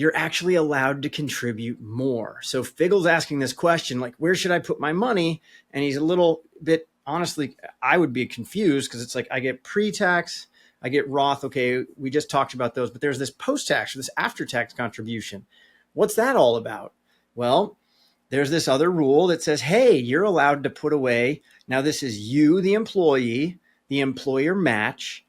you're actually allowed to contribute more. So Figgle's asking this question, like, where should I put my money? And he's a little bit, honestly, I would be confused because it's like, I get pre-tax, I get Roth. Okay, we just talked about those, but there's this post-tax or this after-tax contribution. What's that all about? Well, there's this other rule that says, hey, you're allowed to put away. Now, this is you, the employee, the employer match,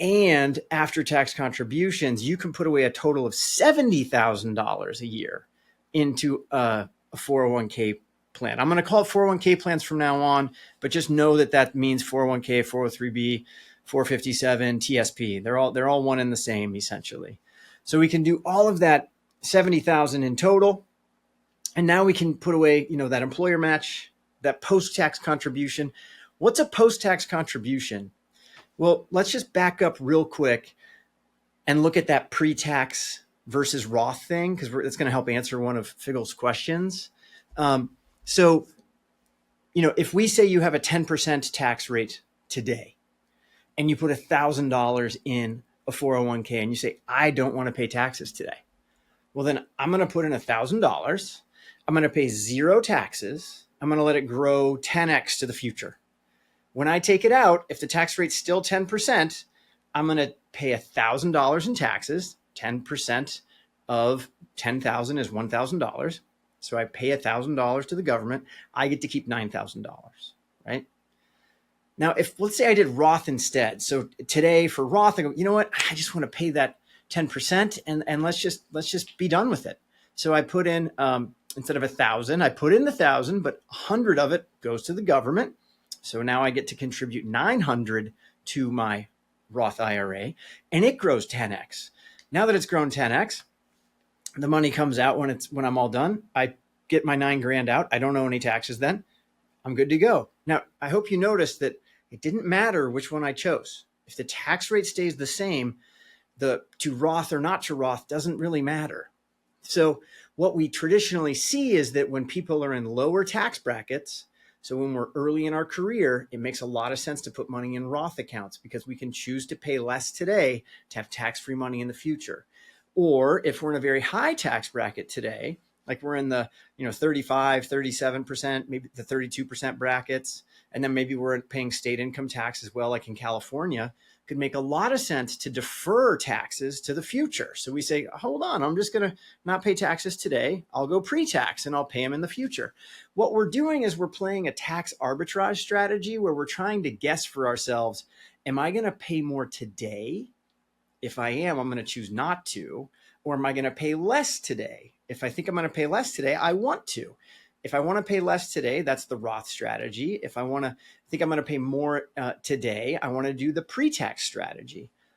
and after-tax contributions. You can put away a total of $70,000 a year into a 401k plan. I'm going to call it 401k plans from now on, but just know that that means 401k, 403b, 457, TSP. They're all one and the same, essentially. So we can do all of that, 70,000 in total. And now we can put away, that employer match, that post-tax contribution. What's a post-tax contribution? Well, let's just back up real quick and look at that pre-tax versus Roth thing, because it's going to help answer one of Figgle's questions. So, if we say you have a 10% tax rate today and you put $1,000 in a 401k and you say, I don't want to pay taxes today. Well, then I'm going to put in $1,000. I'm going to pay zero taxes. I'm going to let it grow 10x to the future. When I take it out, if the tax rate's still 10%, I'm going to pay $1,000 in taxes. 10% of 10,000 is $1,000. So I pay $1,000 to the government. I get to keep $9,000, right? Now, if let's say I did Roth instead. So today for Roth, I go, you know what? I just want to pay that 10% and let's just be done with it. So I put in, instead of 1,000, I put in the 1,000, but 100 of it goes to the government. So now I get to contribute 900 to my Roth IRA, and it grows 10x. Now that it's grown 10x, the money comes out when I'm all done. I get my $9,000 out. I don't owe any taxes then. I'm good to go. Now, I hope you noticed that it didn't matter which one I chose. If the tax rate stays the same, the to Roth or not to Roth doesn't really matter. So what we traditionally see is that when people are in lower tax brackets, so when we're early in our career, it makes a lot of sense to put money in Roth accounts because we can choose to pay less today to have tax-free money in the future. Or if we're in a very high tax bracket today, like we're in the 35, 37%, maybe the 32% brackets, and then maybe we're paying state income tax as well, like in California, could make a lot of sense to defer taxes to the future. So we say, hold on, I'm just going to not pay taxes today. I'll go pre-tax and I'll pay them in the future. What we're doing is we're playing a tax arbitrage strategy where we're trying to guess for ourselves, am I going to pay more today? If I am, I'm going to choose not to. Or am I going to pay less today? If I think I'm going to pay less today, I want to. If I want to pay less today, that's the Roth strategy. If I think I'm going to pay more today, I want to do the pre-tax strategy.